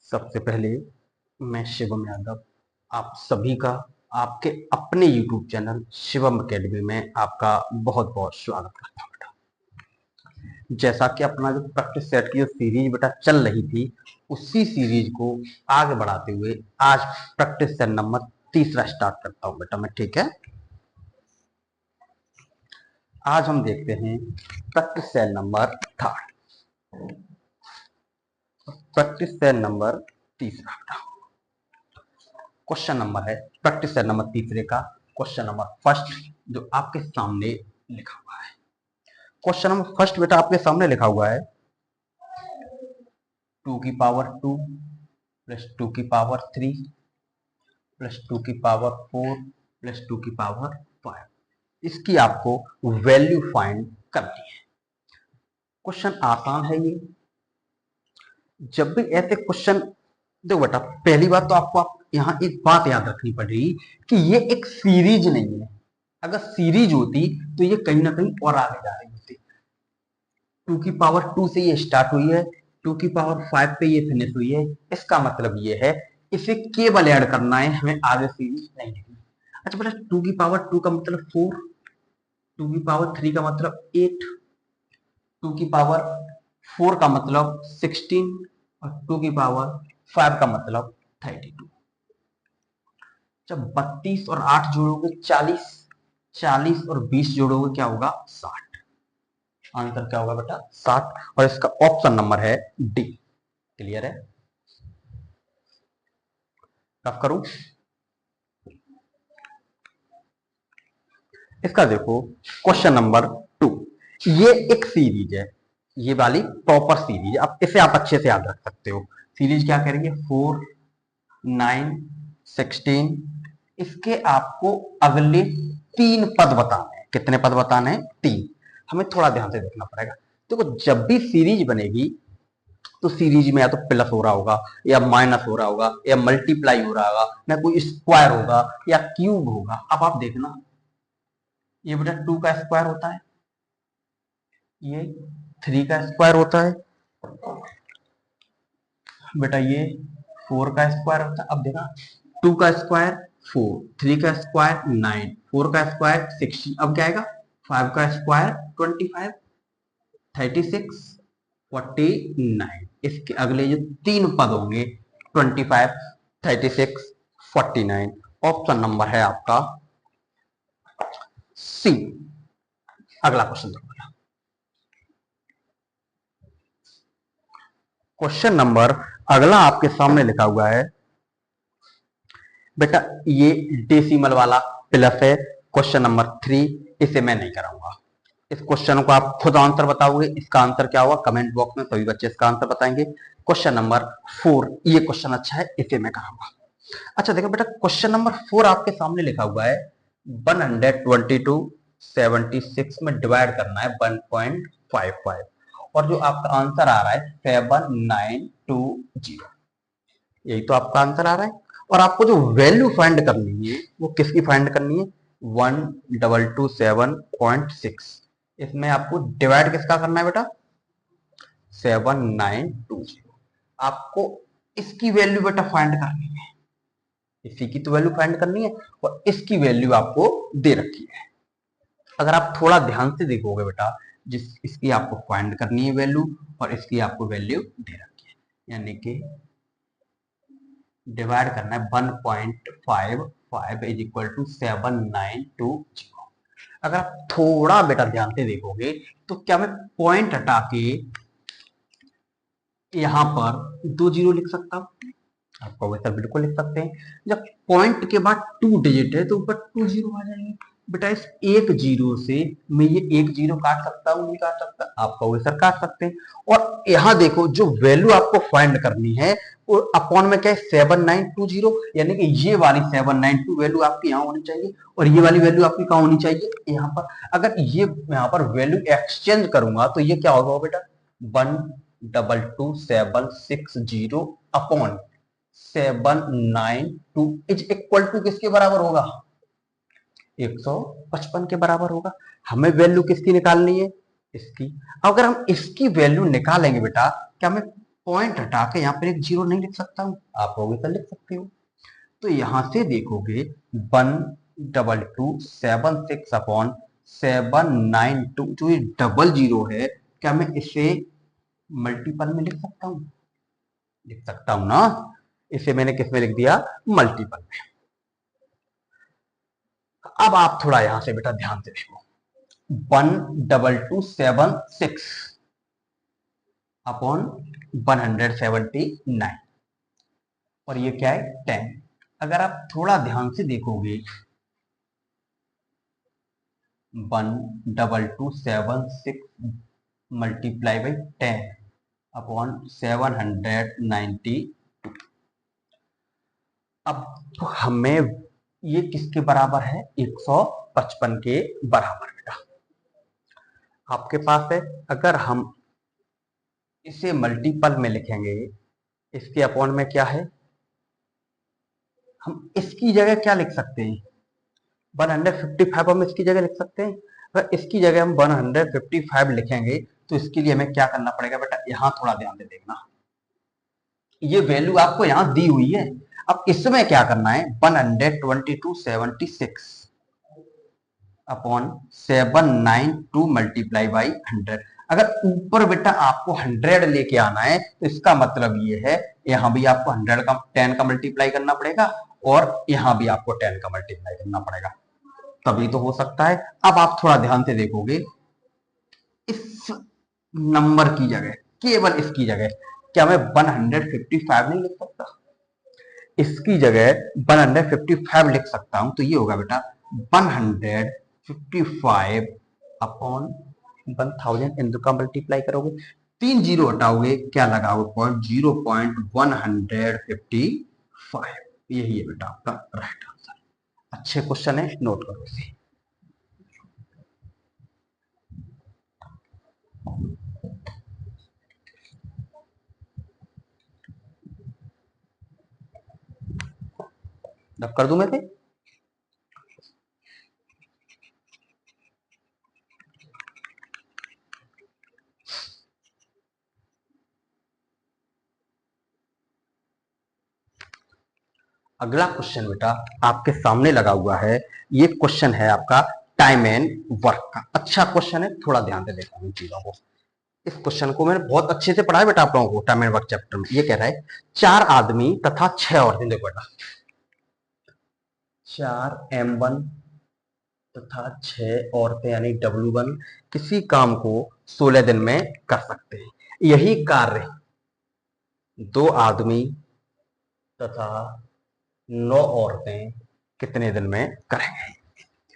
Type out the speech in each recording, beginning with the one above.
सबसे पहले मैं शिवम यादव आप सभी का आपके अपने YouTube चैनल शिवम एकेडमी में आपका बहुत बहुत स्वागत करता हूँ बेटा। जैसा कि अपना जो प्रैक्टिस सेट की जो सीरीज बेटा चल रही थी, उसी सीरीज को आगे बढ़ाते हुए आज प्रैक्टिस सेट नंबर 3 स्टार्ट करता हूँ बेटा मैं। ठीक है, आज हम देखते हैं practice set number 3, practice set number 3 बेटा। क्वेश्चन नंबर है प्रैक्टिस सेट नंबर 3 का क्वेश्चन नंबर फर्स्ट जो आपके सामने लिखा हुआ है। क्वेश्चन नंबर फर्स्ट बेटा आपके सामने लिखा हुआ है 2 की पावर 2 प्लस 2 की पावर 3 प्लस 2 की पावर 4 प्लस 2 की पावर 5। इसकी आपको वैल्यू फाइंड करनी है। क्वेश्चन आसान है ये। जब भी ऐसे क्वेश्चन, देखो बेटा, पहली बात तो आपको यहाँ एक बात याद रखनी पड़ेगी कि ये एक सीरीज नहीं है। अगर सीरीज होती तो ये कहीं ना कहीं और आगे जा रही होती। 2 की पावर 2 से ये स्टार्ट हुई है, 2 की पावर 5 पे ये फिनिश हुई है। इसका मतलब ये है इसे केवल ऐड करना है, हमें आगे सीरीज नहीं लिखनी। अच्छा बेटा, 2 की पावर 2 का मतलब 4, 2 की पावर 3 का मतलब 8, 2 की पावर 4 का मतलब 16 और 2 की पावर 5 का मतलब 32। जब 32 और 8 जोड़ोगे 40, 40 और 20 जोड़ोगे क्या होगा 60। आंसर क्या होगा बेटा 60, और इसका ऑप्शन नंबर है डी। क्लियर है? रफ करूं? इसका देखो क्वेश्चन नंबर 2, ये एक सीरीज है, ये वाली प्रॉपर सीरीज। अब इसे आप अच्छे से याद रख सकते हो। सीरीज क्या करेंगे 4, 9, 16। इसके आपको अगले 3 पद बताने हैं। कितने पद बताने हैं? 3। हमें थोड़ा ध्यान से देखना पड़ेगा। देखो, जब भी सीरीज बनेगी तो सीरीज में या तो प्लस हो रहा होगा, या माइनस हो रहा होगा, या मल्टीप्लाई हो रहा होगा, या कोई स्क्वायर होगा, या क्यूब होगा। अब आप देखना, ये बेटा 2 का स्क्वायर होता है, ये 3 का स्क्वायर होता है बेटा, ये 4 का स्क्वायर होता है। अब देखना, 2 का स्क्वायर 4, 3 का स्क्वायर 9, 4 का स्क्वायर 16। अब क्या आएगा 5 का स्क्वायर 25, 36, 49। इसके अगले जो 3 पद होंगे 25, 36, 49। ऑप्शन नंबर है आपका सी। अगला क्वेश्चन देखो। क्वेश्चन नंबर अगला आपके सामने लिखा हुआ है बेटा, ये डेसिमल वाला प्लस है। क्वेश्चन नंबर 3 इसे मैं नहीं कराऊंगा। इस क्वेश्चन को आप खुद आंसर बताओगे। इसका आंसर क्या होगा कमेंट बॉक्स में सभी बच्चे इसका आंसर बताएंगे। क्वेश्चन नंबर 4 ये क्वेश्चन अच्छा है, इसे मैं कराऊंगा। अच्छा देखो बेटा, क्वेश्चन नंबर 4 आपके सामने लिखा हुआ है 122 76 में डिवाइड करना है 1.55, और जो आपका आंसर आ रहा है 7920। यही तो आपका आंसर आ रहा है। और आपको जो वैल्यू फाइंड करनी है वो किसकी फाइंड करनी है 1227.6। इसमें आपको डिवाइड किसका करना है बेटा 7920। आपको इसकी वैल्यू बेटा फाइंड करनी है, इसी की तो वैल्यू फाइंड करनी है, और इसकी वैल्यू आपको दे रखी है। अगर आप थोड़ा ध्यान से देखोगे बेटा, जिस इसकी आपको फाइंड करनी है वैल्यू, और इसकी आपको वैल्यू दे रखी है, यानी कि डिवाइड करना है 1.55 इज इक्वल टू 7920। अगर आप थोड़ा बेटा ध्यान से देखोगे तो क्या मैं पॉइंट हटा के यहां पर 2 जीरो लिख सकता हूं? आपको वैसा बिल्कुल लिख सकते हैं। जब पॉइंट के बाद 2 डिजिट है तो ऊपर 2 जीरो आ जाएंगे बेटा। इस एक जीरो से मैं ये एक जीरो काट सकता हूँ? नहीं काट सकता। आपका वैसा काट सकते हैं। और यहाँ देखो, जो वैल्यू आपको फाइंड करनी है वो अपॉन में क्या है 7920, यानी कि ये वाली 792 वैल्यू आपकी यहाँ होनी चाहिए, और ये वाली वैल्यू आपकी कहाँ होनी चाहिए यहाँ पर। अगर ये यहाँ पर वैल्यू एक्सचेंज करूंगा तो ये क्या होगा बेटा 1222760 अपॉन 792 इज इक्वल टू किसके बराबर होगा 155 के बराबर होगा। हमें वैल्यू किसकी निकालनी है इसकी। अगर हम इसकी वैल्यू निकालेंगे बेटा, क्या हमें पॉइंट हटा के यहाँ पर एक जीरो नहीं लिख सकता हूँ? आप होगे तो लिख सकते हो। तो यहां से देखोगे 12276/792 जो ये डबल जीरो है, क्या मैं इसे मल्टीपल में लिख सकता हूँ? लिख सकता हूं ना। इसे मैंने किस में लिख दिया? मल्टीपल में। अब आप थोड़ा यहां से बेटा ध्यान से देखो, 12276 अपॉन 179 और ये क्या है? 10। अगर आप थोड़ा ध्यान से देखोगे 12276 मल्टीप्लाई बाई 10 अपॉन 792। अब हमें ये किसके बराबर है? 155 के बराबर बेटा आपके पास है। अगर हम इसे मल्टीपल में लिखेंगे, इसके अपॉन में क्या है? हम इसकी जगह क्या लिख सकते हैं? 155 हम इसकी जगह लिख सकते हैं। अगर इसकी जगह हम 155 लिखेंगे तो इसके लिए हमें क्या करना पड़ेगा बेटा? यहां थोड़ा ध्यान से देखना, ये वैल्यू आपको यहां दी हुई है। अब इसमें क्या करना है? 12276 अपॉन 792 मल्टीप्लाई बाई 100। अगर ऊपर बेटा आपको 100 लेके आना है तो इसका मतलब ये है यहां भी आपको 100 का 10 का मल्टीप्लाई करना पड़ेगा और यहां भी आपको 10 का मल्टीप्लाई करना पड़ेगा, तभी तो हो सकता है। अब आप थोड़ा ध्यान से देखोगे, इस नंबर की जगह, केवल इसकी जगह क्या मैं 155 नहीं लिख सकता? इसकी जगह 155 लिख सकता हूं। तो ये होगा बेटा 155 अपॉन 1000, इनको का मल्टीप्लाई करोगे, 3 जीरो हटाओगे, क्या लगाओगे? पॉइंट, 0.155। यही है बेटा आपका राइट आंसर। अच्छे क्वेश्चन है, नोट करो इसे। अब कर दूं मैं थे? अगला क्वेश्चन बेटा आपके सामने लगा हुआ है। ये क्वेश्चन है आपका टाइम एंड वर्क का। अच्छा क्वेश्चन है, थोड़ा ध्यान से देखो इन चीजों को। इस क्वेश्चन को मैंने बहुत अच्छे से पढ़ा है बेटा आप लोगों को टाइम एंड वर्क चैप्टर में। ये कह रहा है 4 आदमी तथा 6 औरतें, देखो बेटा 4 M1 तथा 6 औरतें यानी W1 किसी काम को 16 दिन में कर सकते हैं। यही कार्य 2 आदमी तथा 9 औरतें कितने दिन में करेंगे?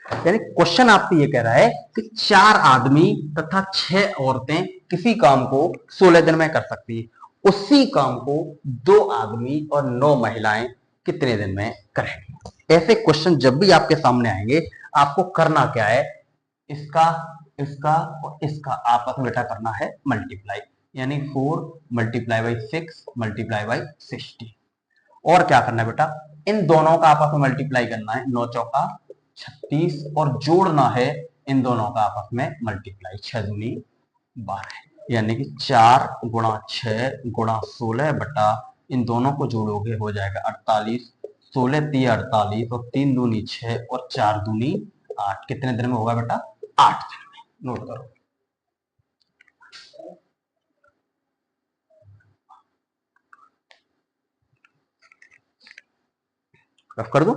यानी क्वेश्चन आपसे ये कह रहा है कि 4 आदमी तथा 6 औरतें किसी काम को 16 दिन में कर सकती है, उसी काम को 2 आदमी और 9 महिलाएं कितने दिन में करेंगे? ऐसे क्वेश्चन जब भी आपके सामने आएंगे आपको करना क्या है? इसका, इसका और इसका आपस में बेटा करना है मल्टीप्लाई, यानी 4 मल्टीप्लाई बाई 6 मल्टीप्लाई बाई 60। और क्या करना है बेटा? इन दोनों का आपस में मल्टीप्लाई करना है, 9 चौका 36, और जोड़ना है इन दोनों का आपस में मल्टीप्लाई, 6 दूनी 12, यानी कि 4 गुणा 6 गुणा 16 बटा इन दोनों को जोड़ोगे हो जाएगा 48, 16 3 48 और 3 दूनी 6 और 4 दूनी 8। कितने दिन में होगा बेटा? 8 दिन में। नोट करो। रफ कर दो।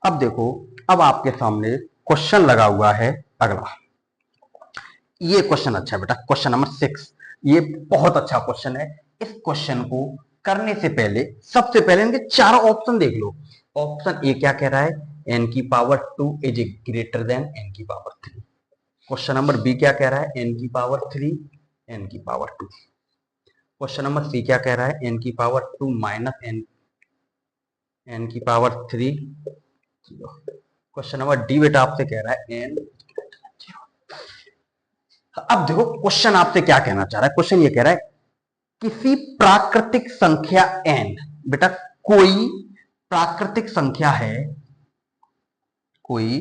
अब देखो, अब आपके सामने क्वेश्चन लगा हुआ है अगला। ये क्वेश्चन अच्छा है बेटा, क्वेश्चन नंबर 6। ये बहुत अच्छा क्वेश्चन है। इस क्वेश्चन को करने से पहले सबसे पहले इनके चारों ऑप्शन देख लो। ऑप्शन ए क्या कह रहा है? n की power 2 is greater than n की पावर 3। क्वेश्चन नंबर बी क्या कह रहा है? n की पावर 3 n की पावर 2। क्वेश्चन नंबर सी क्या कह रहा है? n की पावर 2 माइनस n की पावर 3। क्वेश्चन नंबर डी बेटा आपसे कह रहा है n। अब देखो क्वेश्चन आपसे क्या कहना चाह रहा है। क्वेश्चन ये कह रहा है किसी प्राकृतिक संख्या n, बेटा कोई प्राकृतिक संख्या है कोई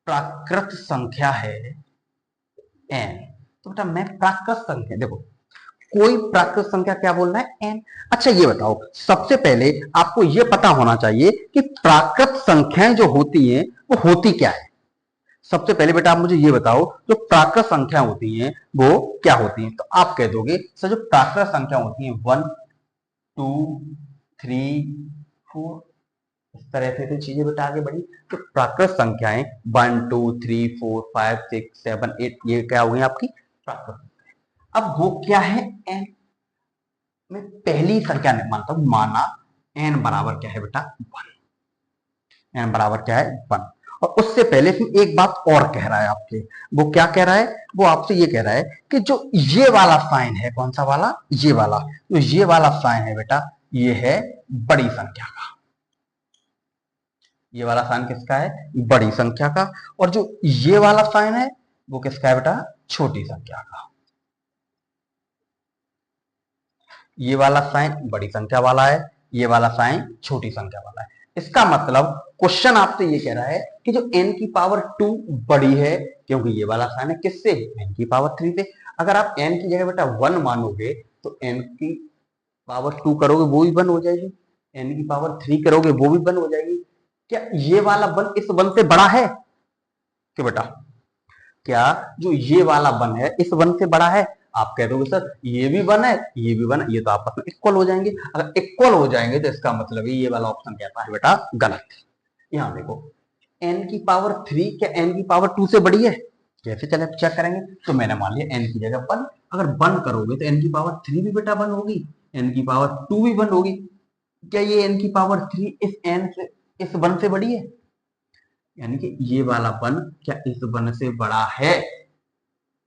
प्राकृत संख्या है n, तो बेटा मैं प्राकृत संख्या, देखो कोई प्राकृत संख्या क्या बोलना है, n। अच्छा ये बताओ, सबसे पहले आपको ये पता होना चाहिए कि प्राकृत संख्याएं जो होती हैं वो होती क्या है। सबसे पहले बेटा आप मुझे ये बताओ, जो प्राकृत संख्या होती हैं वो क्या होती हैं। तो आप कह दोगे सर जो प्राकृत संख्या होती हैं 1 2 3 4, इस तरह से तो चीजें बेटा आगे बढ़ी। तो प्राकृत संख्याएं 1 2 3 4 5 6 7 8, ये क्या हो गई आपकी प्राकृत संख्या। अब वो क्या है n, मैं पहली संख्या नहीं मानता हूं, माना n बराबर क्या है बेटा 1, n बराबर क्या है 1। और उससे पहले फिर एक बात और कह रहा है आपके, वो क्या कह रहा है, वो आपसे ये कह रहा है कि जो ये वाला साइन है, कौन सा वाला, ये वाला, तो ये वाला साइन है बेटा ये है बड़ी संख्या का, ये वाला साइन किसका है, बड़ी संख्या का। और जो ये वाला साइन है वो किसका है बेटा, छोटी संख्या का। ये वाला साइन बड़ी संख्या वाला है, ये वाला साइन छोटी संख्या वाला है। इसका मतलब क्वेश्चन आपसे ये कह रहा है कि जो n की पावर 2 बड़ी है, क्योंकि ये वाला साइन है किससे, n की पावर 3 से। अगर आप n की जगह बेटा 1 मानोगे तो n की पावर 2 करोगे वो भी 1 हो जाएगी, n की पावर 3 करोगे वो भी 1 हो जाएगी। क्या ये वाला 1 इस 1 से बड़ा है, कि बेटा क्या जो ये वाला 1 है इस 1 से बड़ा है। आप कह दोगे सर ये भी 1 है ये भी 1 है, ये तो आपस में इक्वल हो जाएंगे। अगर इक्वल हो जाएंगे तो इसका मतलब ये वाला ऑप्शन कहता है बेटा गलत। यहां देखो n की पावर 3 क्या n की पावर 2 से बड़ी है, कैसे चले चेक करेंगे। तो मैंने मान लिया n की जगह 1, अगर 1 करोगे तो n की पावर 3 भी बेटा 1 होगी, n की पावर 2 भी 1 होगी। क्या ये n की पावर 3 इस n से, इस 1 से बड़ी है, यानी कि ये वाला 1 क्या इस 1 से बड़ा है।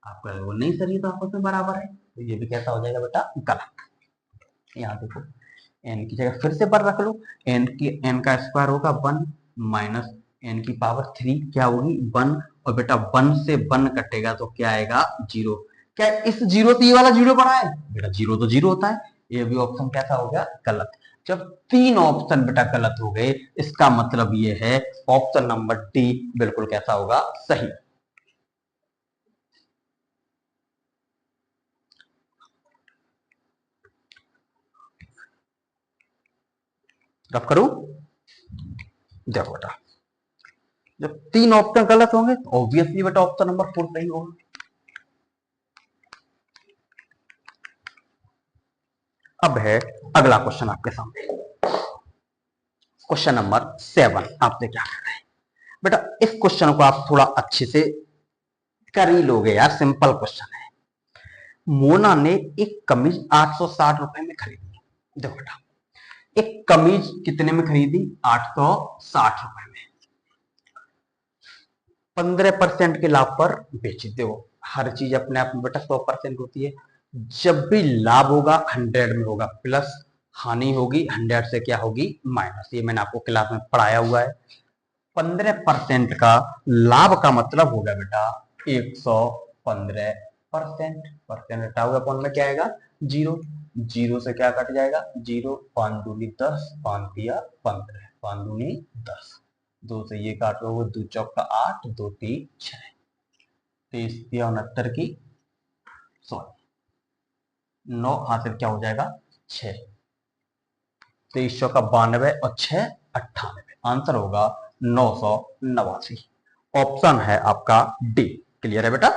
आप कह वो नहीं सर ये तो आपस में बराबर है, तो ये भी कैसा हो जाएगा बेटा गलत। यहाँ देखो n की जगह फिर से 1 रख लो, n का स्क्वायर होगा 1 माइनस n की पावर 3 क्या होगी 1, और बेटा 1 से 1 कटेगा तो क्या आएगा 0। क्या इस 0 से ये वाला 0 बड़ा है, बेटा 0 तो 0 होता है। ये भी ऑप्शन कैसा हो गया गलत। जब 3 ऑप्शन बेटा गलत हो गए, इसका मतलब ये है ऑप्शन नंबर डी बिल्कुल कैसा होगा सही। रफ करूं, देखो बेटा जब 3 ऑप्शन गलत होंगे तो ऑब्वियसली बेटा ऑप्शन नंबर 4 सही होगा। अब है अगला क्वेश्चन आपके सामने, क्वेश्चन नंबर 7 आपसे क्या कर रहे हैं बेटा। इस क्वेश्चन को आप थोड़ा अच्छे से कर ही लोगे यार, सिंपल क्वेश्चन है। मोना ने एक कमीज 860 रुपए में खरीदी। देखो बेटा एक कमीज कितने में खरीदी, 860 रुपए में, 15% के लाभ पर बेची। देखो हर चीज अपने आप में बेटा 100% होती है। जब भी लाभ होगा 100 में होगा प्लस, हानि होगी 100 से क्या होगी माइनस। ये मैंने आपको क्लास में पढ़ाया हुआ है। 15% का लाभ का मतलब होगा बेटा 115%। परसेंट हटाओगे अपन में क्या आएगा 0, 0 से क्या कट जाएगा 0, 5 दूनी 10, 5 दिया 15, 5 दूनी 10, 2 से ये काटोगे 2 चौका 8, 2 3 6, 23 दिया 69 की सॉरी 9 हासिल क्या हो जाएगा 6, 23 चौका 92 और 6 98, आंसर होगा 989। ऑप्शन है आपका डी। क्लियर है बेटा।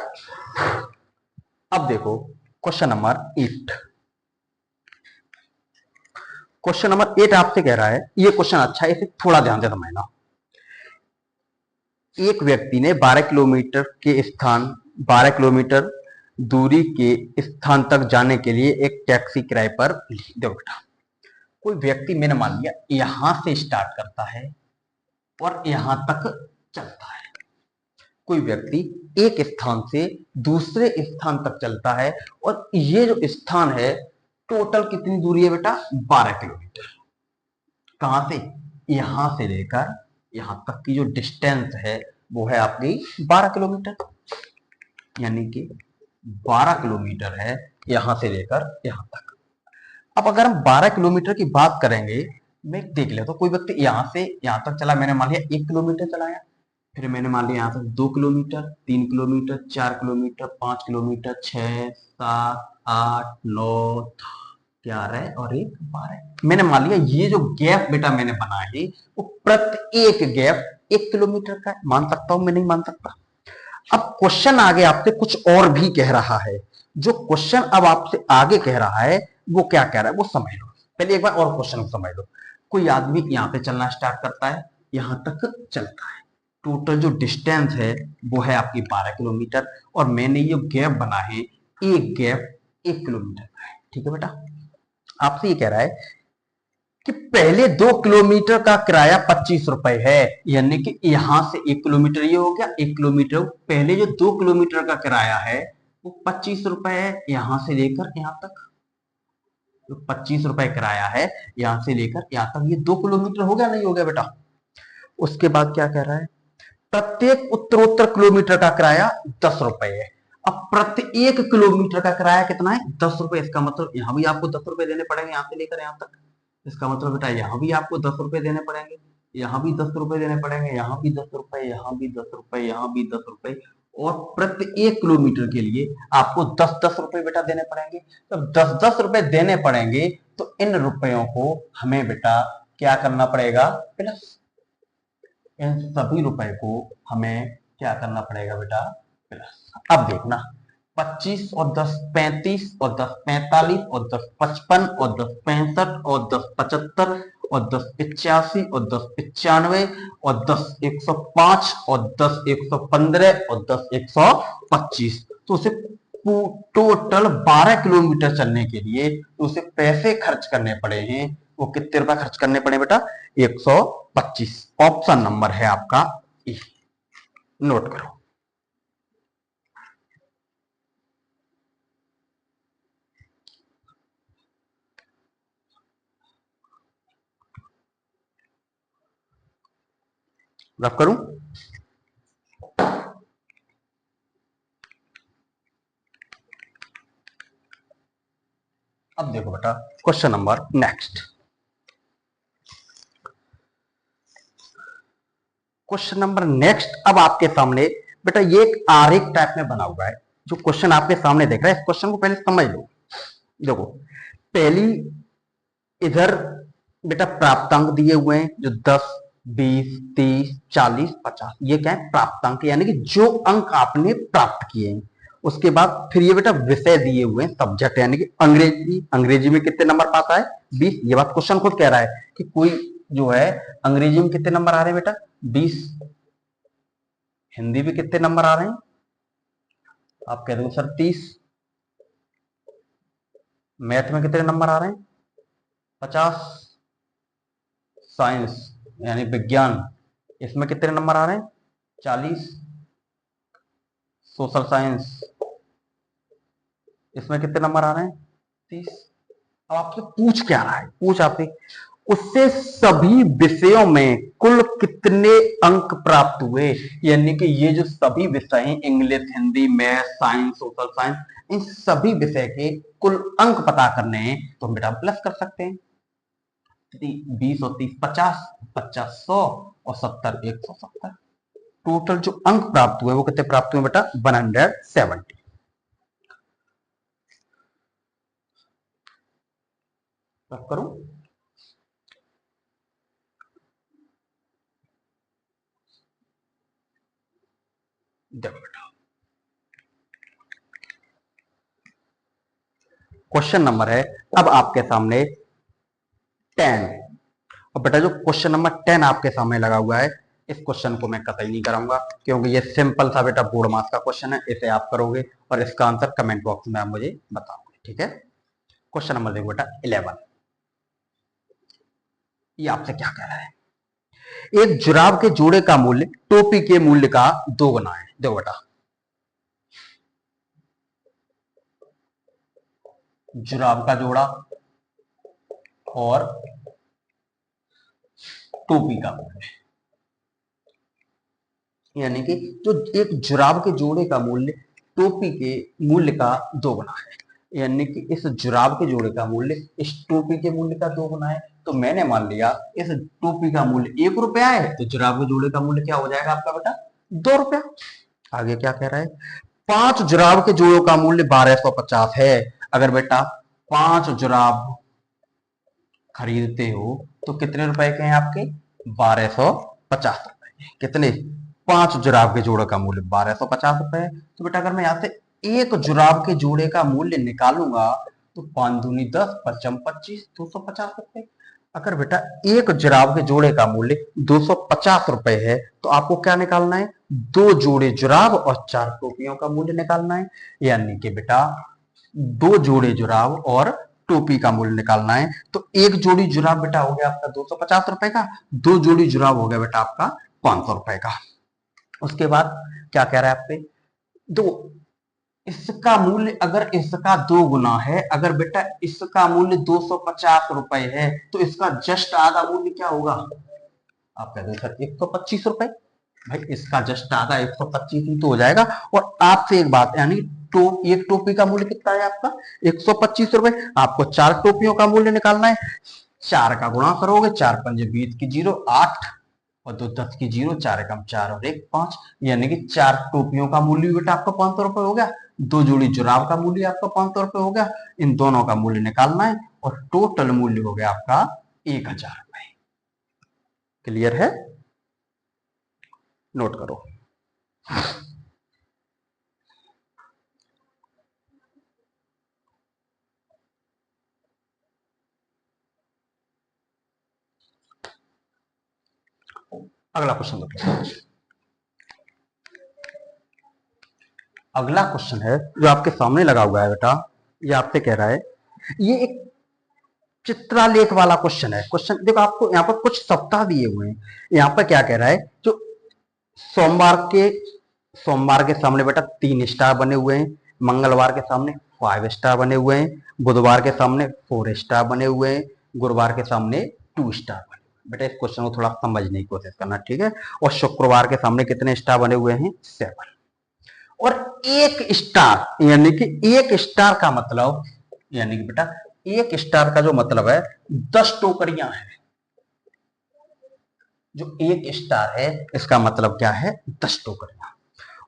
अब देखो क्वेश्चन नंबर 8। क्वेश्चन नंबर 8 आपसे कह रहा है, ये क्वेश्चन अच्छा है, इसे थोड़ा ध्यान से समझना। एक व्यक्ति ने 12 किलोमीटर दूरी के स्थान तक जाने के लिए एक टैक्सी किराए पर ली। देखो बेटा कोई व्यक्ति मैंने मान लिया यहां से स्टार्ट करता है और यहां तक चलता है। कोई व्यक्ति एक स्थान से दूसरे स्थान तक चलता है और ये जो स्थान है टोटल कितनी दूरी है बेटा 12 किलोमीटर। कहां से, यहां से लेकर यहां तक की जो डिस्टेंस है वो है आपकी 12 किलोमीटर, यानी कि 12 किलोमीटर है यहां से लेकर यहां तक। अब अगर हम 12 किलोमीटर की बात करेंगे, मैं देख ले तो कोई व्यक्ति यहां से यहां तक चला, मैंने मान लिया 1 किलोमीटर चलाया, फिर मैंने मान लिया यहाँ से 2 किलोमीटर, 3 किलोमीटर, 4 किलोमीटर, 5 किलोमीटर, 6, 7, 8, 9, 11 और 1, 12। मैंने मान लिया ये जो गैप बेटा मैंने बनाया है वो प्रत्येक गैप 1 किलोमीटर का है। मान सकता हूं मैं, नहीं मान सकता। अब क्वेश्चन आगे आपसे कुछ और भी कह रहा है। जो क्वेश्चन अब आपसे आगे कह रहा है वो क्या कह रहा है वो समझ लो। पहले एक बार और क्वेश्चन को समझ लो। कोई आदमी यहां पे चलना स्टार्ट करता है, यहां तक चलता है, टोटल जो डिस्टेंस है वो है आपकी 12 किलोमीटर, और मैंने ये गैप बना है, एक गैप 1 किलोमीटर का है। ठीक है बेटा, आपसे ये कह रहा है कि पहले 2 किलोमीटर का किराया 25 रुपए है, यानी कि यहां से 1 किलोमीटर ये हो गया, 1 किलोमीटर पहले जो 2 किलोमीटर का किराया है वो 25 रुपए है, यहां से लेकर यहां तक। तो 25 रुपए किराया है यहां से लेकर यहां तक, ये 2 किलोमीटर हो गया, नहीं हो गया बेटा। उसके बाद क्या कह रहा है, प्रत्येक उत्तरोत्तर किलोमीटर का किराया 10 रुपए है। अब प्रत्येक किलोमीटर का किराया कितना है, 10 रुपए। इसका मतलब यहां भी आपको 10 रुपए देने पड़ेंगे यहां से लेकर यहां तक। इसका मतलब बेटा यहाँ भी आपको 10 रुपए देने पड़ेंगे, यहाँ भी 10 रुपए देने पड़ेंगे, यहाँ भी 10 रुपए, यहाँ भी 10 रुपए, यहाँ भी 10 रुपए, और प्रत्येक किलोमीटर के लिए आपको 10-10 रुपए बेटा देने पड़ेंगे। जब 10-10 रुपए देने पड़ेंगे तो इन रुपयों को हमें बेटा क्या करना पड़ेगा, प्लस इन सभी रुपए को हमें क्या करना पड़ेगा बेटा, प्लस। अब देखना, 25 और 10 35 और 10 45 और 10 55 और 10 65 और 10 75 और 10 85 और 10 95 और 10 105 और 10 115 और 10 125। तो उसे टोटल 12 किलोमीटर चलने के लिए उसे पैसे खर्च करने पड़े हैं। वो कितने रुपए खर्च करने पड़े बेटा, 125। ऑप्शन नंबर है आपका ई, नोट करो। रब करूं, अब देखो बेटा question number next. Question number next अब आपके सामने बेटा ये एक आरेख टाइप में बना हुआ है। जो क्वेश्चन आपके सामने देख रहे हैं इस क्वेश्चन को पहले समझ लो। देखो, पहली इधर बेटा प्राप्तांक दिए हुए हैं जो 10 20 30 40 50, ये क्या है, प्राप्तांक, यानी कि जो अंक आपने प्राप्त किए हैं। उसके बाद फिर ये बेटा विषय दिए हुए हैं, सब्जेक्ट, यानी कि अंग्रेजी, अंग्रेजी में कितने नंबर पाता है, 20। ये बात क्वेश्चन खुद कह रहा है कि कोई जो है अंग्रेजी में कितने नंबर आ रहे हैं बेटा, 20। हिंदी में कितने नंबर आ रहे हैं, आप कह दो सर 30। मैथ में कितने नंबर आ रहे हैं, 50। साइंस यानी विज्ञान, इसमें कितने नंबर आ रहे हैं, 40। सोशल साइंस, इसमें कितने नंबर आ रहे हैं, 30। अब आपसे पूछ क्या रहा है, पूछ आपसे उससे सभी विषयों में कुल कितने अंक प्राप्त हुए, यानी कि ये जो सभी विषय हैं, English, Hindi, math, science, social science, इन सभी विषय के कुल अंक पता करने हैं तो हम बेटा प्लस कर सकते हैं। 20 और 30 50, 50 100 और 70 170। टोटल जो अंक प्राप्त हुए वो कितने प्राप्त हुए बेटा, 170। करूं, देखो बेटा क्वेश्चन नंबर है अब आपके सामने 10। और बेटा जो क्वेश्चन नंबर 10 आपके सामने लगा हुआ है, इस क्वेश्चन को मैं कतई नहीं कराऊंगा, क्योंकि ये सिंपल सा बेटा बोर्ड मार्क्स का क्वेश्चन है। इसे आप करोगे और इसका आंसर कमेंट बॉक्स में आप मुझे बताओगे, ठीक है। क्वेश्चन नंबर देखो बेटा 11। ये आपसे क्या कह रहा है, एक जुराब के जोड़े का मूल्य टोपी के मूल्य का 2 गुना है। देखो बेटा, जुराब का जोड़ा और टोपी का मूल्य, यानी कि जो एक जुराब के जोड़े का मूल्य टोपी के मूल्य का 2 गुना है, यानी कि इस जुराब के जोड़े का मूल्य इस टोपी के मूल्य का 2 गुना है। तो मैंने मान लिया इस टोपी का मूल्य 1 रुपया है, तो जुराब के जोड़े का मूल्य क्या हो जाएगा आपका बेटा, ₹2। आगे क्या कह रहा है, 5 जुराब के जोड़ों का मूल्य 1250 है। अगर बेटा 5 जुराब खरीदते हो तो कितने रुपए के हैं आपके, 1250 रुपए। कितने, 5 जुराब के जोड़े का मूल्य 1250 रुपए है। तो बेटा अगर मैं यहां से एक जुराब के जोड़े का मूल्य निकालूंगा तो 5 दूनी 10, 5 25, 250 रुपए। अगर बेटा एक जुराब के जोड़े का मूल्य 250 रुपए है तो आपको क्या निकालना है, 2 जोड़े जुराब और 4 टोपियों का मूल्य निकालना है। यानी कि बेटा 2 जोड़े जुराब और टोपी का मूल्य निकालना है। तो एक जोड़ी जुराब बेटा हो गया आपका 250 रुपए का, 2 जोड़ी जुराब हो गया बेटा आपका 500 रुपए का। उसके बाद क्या कह रहा है आपसे, दो इसका मूल्य अगर इसका 2 गुना है, अगर बेटा इसका मूल्य 250 रुपए है तो इसका जस्ट आधा मूल्य क्या होगा, आप कहते हैं सर 125 रुपए। भाई इसका जस्ट आधा 125 ही तो हो जाएगा। और आपसे एक बात, यानी एक टोपी का मूल्य कितना है आपका, 125 रुपए। आपको 4 टोपियों का मूल्य निकालना है। 4 का गुणा करोगे, 4 पंजे 20 की 0, 8 और 2 10 की 0, 4 एकम 4 और 1 5, यानी कि 4 टोपियों का मूल्य बेटा आपका 500 रुपए हो गया। 2 जोड़ी जुराब का मूल्य आपका 500 रुपए हो गया। इन दोनों का मूल्य निकालना है और टोटल मूल्य हो गया आपका 1000 रुपए। क्लियर है, नोट करो। अगला क्वेश्चन देखो। अगला क्वेश्चन है जो आपके सामने लगा हुआ है बेटा, ये आपसे कह रहा है, ये एक चित्रालेख वाला क्वेश्चन है। क्वेश्चन देखो, आपको यहाँ पर कुछ सप्ताह दिए हुए हैं। यहाँ पर क्या कह रहा है, जो सोमवार के सोमवार के सामने बेटा 3 स्टार बने हुए हैं, मंगलवार के सामने 5 स्टार बने हुए हैं, बुधवार के सामने 4 स्टार बने हुए हैं, गुरुवार के सामने 2 स्टार बने हुए हैं। बेटा इस क्वेश्चन को थोड़ा समझने की कोशिश करना, ठीक है। और शुक्रवार के सामने कितने स्टार बने हुए हैं, 7। और एक स्टार, यानी कि एक स्टार का मतलब, यानी कि बेटा एक स्टार का जो मतलब है 10 टोकरियां हैं। जो एक स्टार है इसका मतलब क्या है, 10 टोकरियां।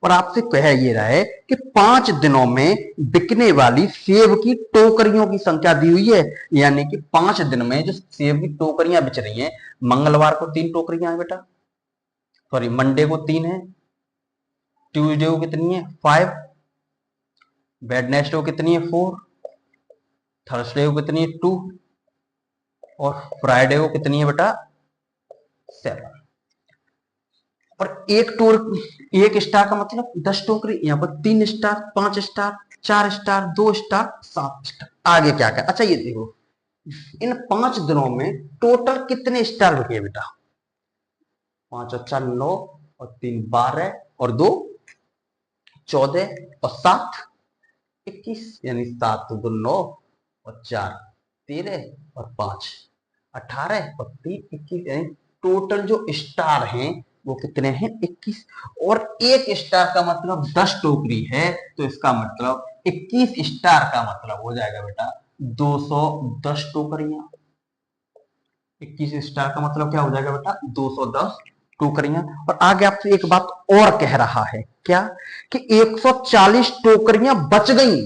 और आपसे कह ये रहा है कि 5 दिनों में बिकने वाली सेब की टोकरियों की संख्या दी हुई है। यानी कि 5 दिन में जो सेब की टोकरियां बिच रही हैं, मंगलवार को 3 टोकरियां हैं बेटा, सॉरी मंडे को 3 है, ट्यूसडे को कितनी है 5, वेडनेसडे को कितनी है 4, थर्सडे को कितनी है 2 और फ्राइडे को कितनी है बेटा 7। और एक स्टार का मतलब 10 टोकरी, यहाँ पर 3 star, 5 star, 4 star, 2 star, 7 star. आगे क्या क्या, अच्छा ये देखो, इन 5 दिनों में टोटल कितने स्टार बिके बेटा, 5 और 4 9 और 3 12 और 2 14 और 7 21, यानी 7 2 9 और 4 13 और 5 18 और 3 21, यानी टोटल जो स्टार हैं वो कितने हैं 21। और एक स्टार का मतलब 10 टोकरी है, तो इसका मतलब 21 स्टार का मतलब हो जाएगा बेटा 210 टोकरियां। 21 स्टार का मतलब क्या हो जाएगा बेटा 210 टोकरियां। और आगे आपसे एक बात और कह रहा है, क्या कि 140 टोकरियां बच गई।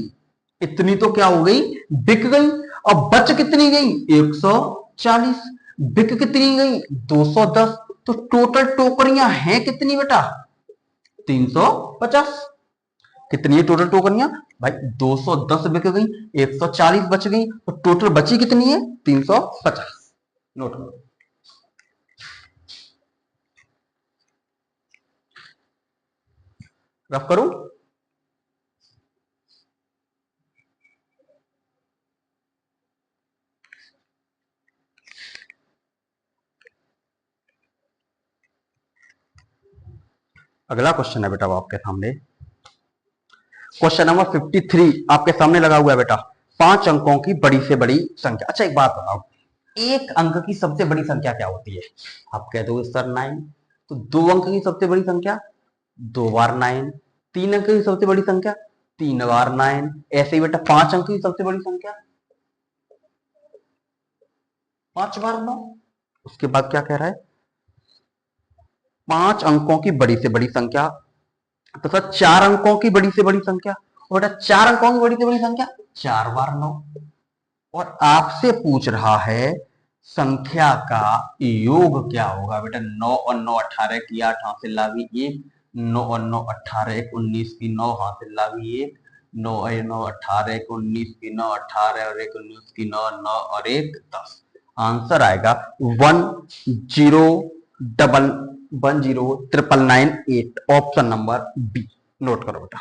इतनी तो क्या हो गई, बिक गई। अब बच कितनी गई 140, बिक कितनी गई 210। तो टोटल टोकरियां हैं कितनी बेटा 350। कितनी है टोटल टोकरियां भाई 210 बिक गई, 140 बच गई, तो टोटल बची कितनी है 350। नोट करो। रफ करूं, अगला क्वेश्चन है बेटा वो आपके सामने, क्वेश्चन नंबर 53 आपके सामने लगा हुआ है बेटा, 5 अंकों की बड़ी से बड़ी संख्या। अच्छा एक बात बताओ, एक अंक की सबसे बड़ी संख्या क्या होती है, आप कह दो सर 9, तो 2 अंक की सबसे बड़ी संख्या 2 बार 9, 3 अंक की सबसे बड़ी संख्या 3 बार 9, ऐसे ही बेटा 5 अंक की सबसे बड़ी संख्या 5 बार 9। उसके बाद क्या कह रहा है, 5 अंकों की बड़ी से बड़ी संख्या तथा 4 अंकों की बड़ी से बड़ी संख्या। और बेटा 4 अंकों की बड़ी से बड़ी संख्या 4 बार 9। और आपसे पूछ रहा है संख्या का योग क्या होगा। बेटा 9 और 9 18 की 8 हासिल लावी 1, 9 और 9 18 1 19 की 9 हासिल लावी 1, 9 और 9 18 1 19 की 9 18 और 1 19 की 9 9 और 1 10। आंसर आएगा 10,998। ऑप्शन नंबर बी नोट करो बेटा।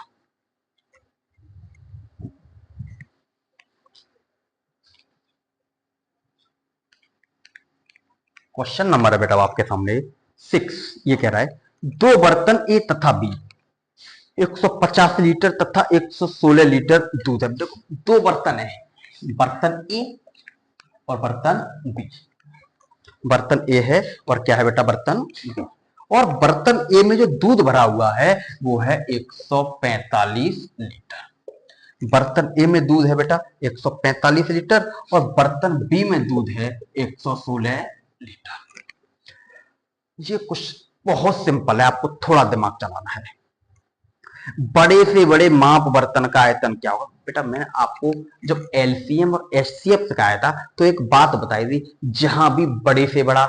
क्वेश्चन नंबर है बेटा आपके सामने 6। ये कह रहा है दो बर्तन ए तथा बी 150 लीटर तथा 116 लीटर दूध है। देखो दो बर्तन है, बर्तन ए और बर्तन बी। बर्तन ए है और क्या है बेटा बर्तन बी। और बर्तन ए में जो दूध भरा हुआ है वो है 145 लीटर। बर्तन ए में दूध है बेटा 145 लीटर और बर्तन बी में दूध है 116 लीटर। ये कुछ बहुत सिंपल है, आपको थोड़ा दिमाग चलाना है। बड़े से बड़े माप बर्तन का आयतन क्या होगा। बेटा मैंने आपको जब एलसीएम और एचसीएफ सिखाया था तो एक बात बताई थी, जहां भी बड़े से बड़ा,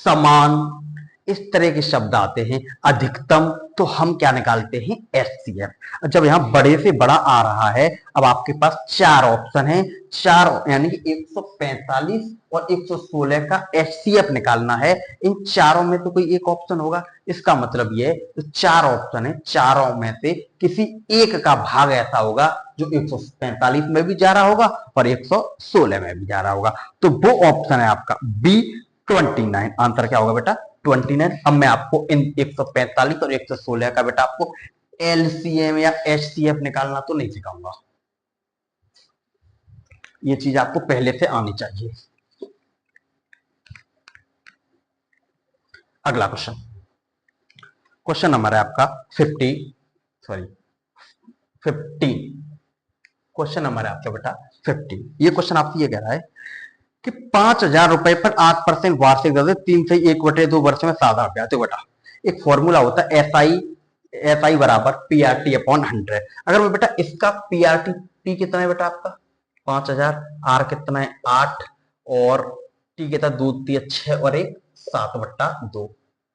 समान, इस तरह के शब्द आते हैं, अधिकतम, तो हम क्या निकालते हैं एचसीएफ। जब यहां बड़े से बड़ा आ रहा है, अब आपके पास 4 ऑप्शन है, 4 यानी कि 145 और 116 का एचसीएफ निकालना है। इन चारों में तो कोई एक ऑप्शन होगा, इसका मतलब ये तो 4 ऑप्शन है, चारों में से किसी एक का भाग ऐसा होगा जो 145 में भी जा रहा होगा और 116 में भी जा रहा होगा। तो वो ऑप्शन है आपका बी 29। आंसर क्या होगा बेटा 29। अब मैं आपको इन 145 और 116 का बेटा आपको एलसीएम या एचसीएफ निकालना तो नहीं सिखाऊंगा, ये चीज आपको पहले से आनी चाहिए। अगला क्वेश्चन, क्वेश्चन नंबर है आपका 15। क्वेश्चन नंबर है आपका बेटा 15। ये क्वेश्चन आपसे ये कह रहा है कि 5,000 रुपए पर 8% वार्षिक दर से 3 से 1/2 वर्ष में 7,000 रुपया। तो बेटा एक फॉर्मूला होता है एसआई बराबर पीआरटी अपॉन 100। अगर मैं बेटा इसका पीआरटी पी कितना है बेटा आपका 5,000, आर कितना है 8 और टी कितना 2 3 6 और 1 7/2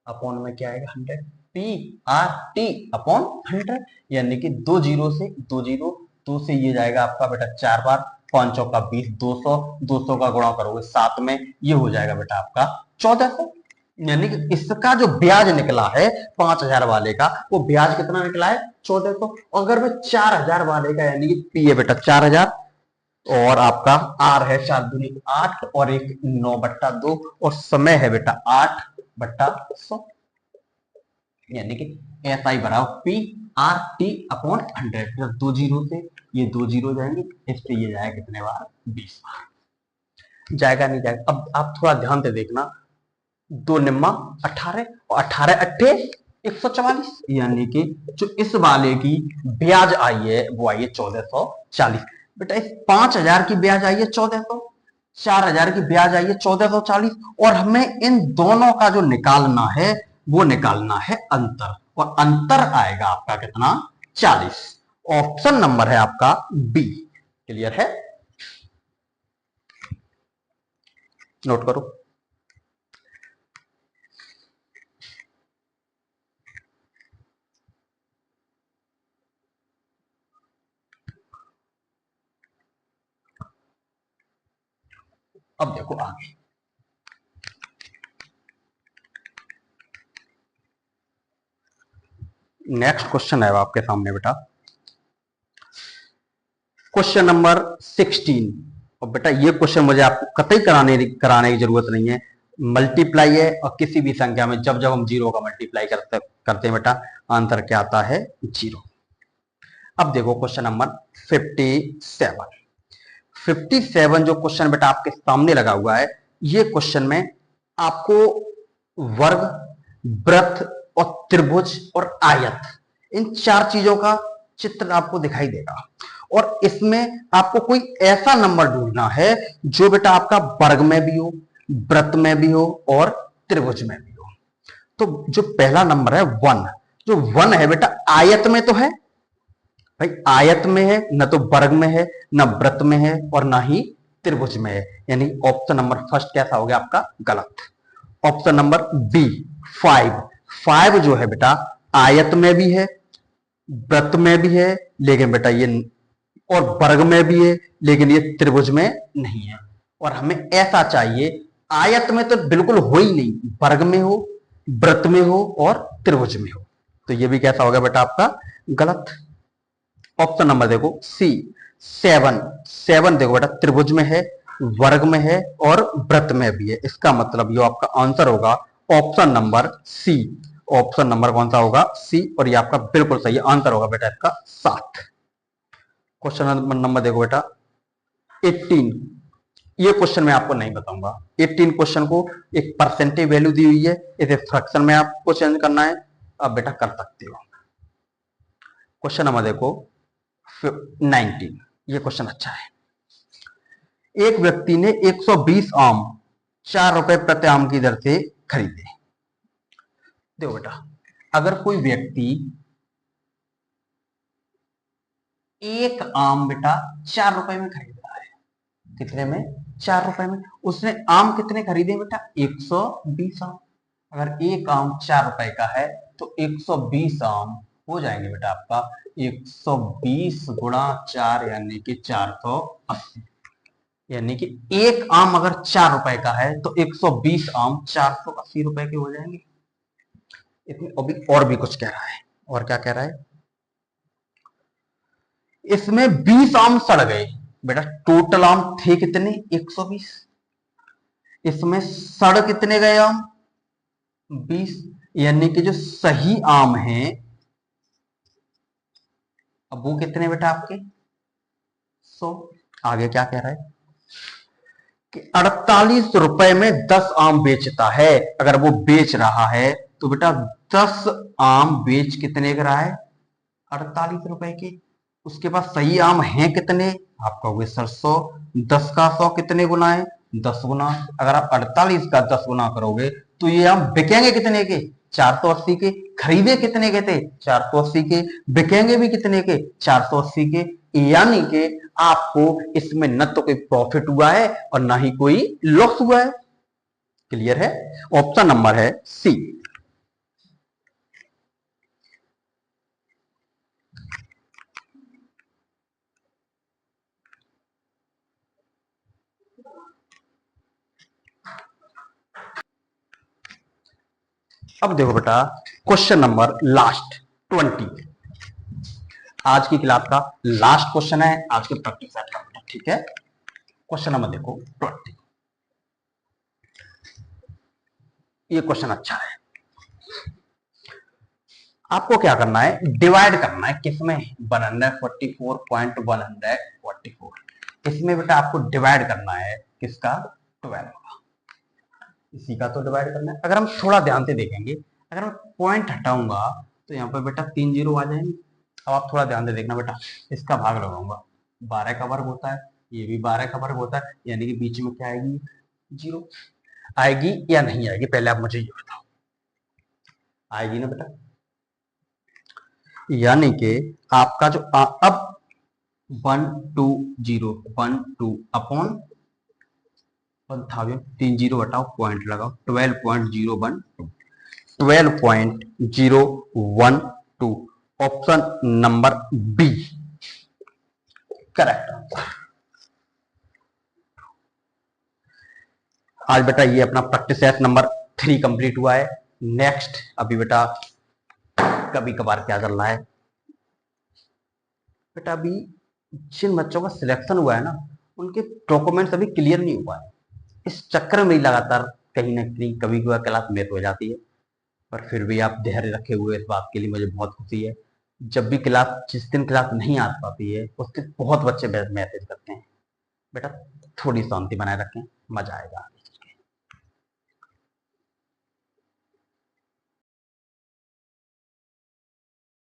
अपॉन में क्या आएगा 100। पी आर टी अपॉन 100 यानी कि 2 जीरो से 2 जीरो 2 से ये जाएगा आपका बेटा 4 बार, 5 का 20, 200, 200 का गुणा करोगे 7 में, ये हो जाएगा बेटा आपका 1400। यानी कि इसका जो ब्याज निकला है 5,000 वाले का, वो ब्याज कितना निकला है 1400। अगर मैं 4,000 वाले का यानी कि पी है बेटा 4,000 और आपका आर है 4 दूनी 8 और 1 9/2 और समय है बेटा 8/100 यानी कि एस आई बराबर P R T upon 100। 2 zero से ये 2 जीरो जाएंगे, इससे ये जाएगा कितने बार 20 बार। जाएगा नहीं जाएगा। अब आप थोड़ा ध्यान से देखना, 2 निम्मा 18 और 18 अट्ठे 144 यानी कि जो इस वाले की ब्याज आई है वो आई है 1440। बेटा इस 5,000 की ब्याज आई है 1400, 4,000 की ब्याज आई है 1440 और हमें इन दोनों का जो निकालना है वो निकालना है अंतर, और अंतर आएगा आपका कितना 40। ऑप्शन नंबर है आपका बी। क्लियर है, नोट करो। अब देखो आगे नेक्स्ट क्वेश्चन है आपके सामने बेटा क्वेश्चन नंबर 16। और बेटा ये क्वेश्चन मुझे आपको कतई कराने की जरूरत नहीं है, मल्टीप्लाई है और किसी भी संख्या में जब जब हम जीरो का मल्टीप्लाई करते हैं बेटा आंसर क्या आता है 0। अब देखो क्वेश्चन नंबर 57 जो क्वेश्चन बेटा आपके सामने लगा हुआ है, ये क्वेश्चन में आपको वर्ग, वृत्त और त्रिभुज और आयत, इन 4 चीजों का चित्र आपको दिखाई देगा और इसमें आपको कोई ऐसा नंबर ढूंढना है जो बेटा आपका वर्ग में भी हो, वृत्त में भी हो और त्रिभुज में भी हो। तो जो पहला नंबर है 1, जो 1 है बेटा आयत में तो है भाई, आयत में है, न तो वर्ग में है, न वृत्त में है, और ना ही त्रिभुज में है, यानी ऑप्शन नंबर फर्स्ट कैसा हो गया आपका गलत। ऑप्शन नंबर बी 5, 5 जो है बेटा आयत में भी है, वृत्त में भी है, लेकिन बेटा ये और वर्ग में भी है, लेकिन ये त्रिभुज में नहीं है। और हमें ऐसा चाहिए आयत में तो बिल्कुल हो ही नहीं, वर्ग में हो, वृत्त में हो और त्रिभुज में हो। तो ये भी कैसा होगा बेटा आपका गलत। ऑप्शन नंबर देखो सी 7, 7 देखो बेटा त्रिभुज में है, वर्ग में है और वृत्त में भी है। इसका मतलब ये आपका आंसर होगा option number C. Option number कौन सा होगा? सी। और ये आपका बिल्कुल सही आंसर होगा बेटा इसका 7। क्वेश्चन नंबर देखो बेटा 18। ये क्वेश्चन मैं आपको नहीं बताऊंगा। 18 क्वेश्चन को एक परसेंटेज वैल्यू दी हुई है, इसे फ्रैक्शन में आपको चेंज करना है, आप बेटा कर सकते हो। क्वेश्चन नंबर देखो 19। ये क्वेश्चन अच्छा है। एक व्यक्ति ने 120 आम 4 रुपए प्रति आम की दर से खरीदे। देखो बेटा अगर कोई व्यक्ति एक आम बेटा 4 रुपए में खरीद रहा है, कितने में? 4 रुपए में। उसने आम कितने खरीदे बेटा? 120 आम। अगर एक आम 4 रुपए का है तो 120 आम हो जाएंगे बेटा आपका 120 गुणा 4 यानी कि 480। यानी कि एक आम अगर 4 रुपए का है तो 120 आम 480 रुपए के हो जाएंगे। इसमें अभी और भी कुछ कह रहा है। और क्या कह रहा है? इसमें 20 आम सड़ गए बेटा। टोटल आम थे कितने? 120। इसमें सड़ कितने गए आम? 20। यानी कि जो सही आम है अब वो कितने बेटा आपके? 100। आगे क्या कह रहा है कि 48 रुपए में 10 आम बेचता है। अगर वो बेच रहा है तो बेटा 10 आम बेच कितने का रहा है? 48 रुपए के। उसके पास सही आम है कितने? आप कहोगे सर 100। 10 का 100 कितने गुना है? 10 गुना। अगर आप 48 का 10 गुना करोगे तो ये आम बिकेंगे कितने के? 480 के। खरीदे कितने के थे? 480 के। बिकेंगे भी कितने के? 480 के। यानी कि आपको इसमें न तो कोई प्रॉफिट हुआ है और ना ही कोई लॉस हुआ है। क्लियर है? ऑप्शन नंबर है सी। अब देखो बेटा क्वेश्चन नंबर लास्ट 20। आज की क्लास का लास्ट क्वेश्चन है, आज के प्रैक्टिस सेट का बेटा। ठीक है, क्वेश्चन नंबर देखो 20। ये क्वेश्चन अच्छा है। आपको क्या करना है? डिवाइड करना है। किसमें? 144.144। इसमें बेटा आपको डिवाइड करना है किसका? 12 का। इसी का तो डिवाइड करना है। अगर हम थोड़ा ध्यान से देखेंगे, अगर मैं पॉइंट हटाऊंगा तो यहाँ पर बेटा 3 जीरो आ जाएंगे। अब आप थोड़ा ध्यान से देखना बेटा, इसका भाग लगाऊंगा, 12 का वर्ग होता है, ये भी 12 का वर्ग होता है, यानी कि बीच में क्या आएगी? जीरो। आएगी या नहीं आएगी पहले आप मुझे ये बताओ। आएगी ना बेटा? यानी कि आपका जो अब 120 12 अपॉन 1000, 3 जीरो हटाओ, पॉइंट लगाओ, 12.012 12.012। Option number B correct answer. आज बेटा ये अपना प्रैक्टिस सेट नंबर 3 कंप्लीट हुआ है। नेक्स्ट अभी बेटा कभी कभार क्या चल रहा है बेटा, अभी जिन बच्चों का सिलेक्शन हुआ है ना उनके डॉक्यूमेंट्स अभी क्लियर नहीं हुआ है। इस चक्कर में लगातार कहीं ना कहीं कभी कभार क्लास मिस हो जाती है, पर फिर भी आप धैर्य रखे हुए इस बात के लिए मुझे बहुत खुशी है। जब भी क्लास, जिस दिन क्लास नहीं आ पाती है उस दिन बहुत बच्चे मैसेज करते हैं। बेटा थोड़ी शांति बनाए रखें, मजा आएगा।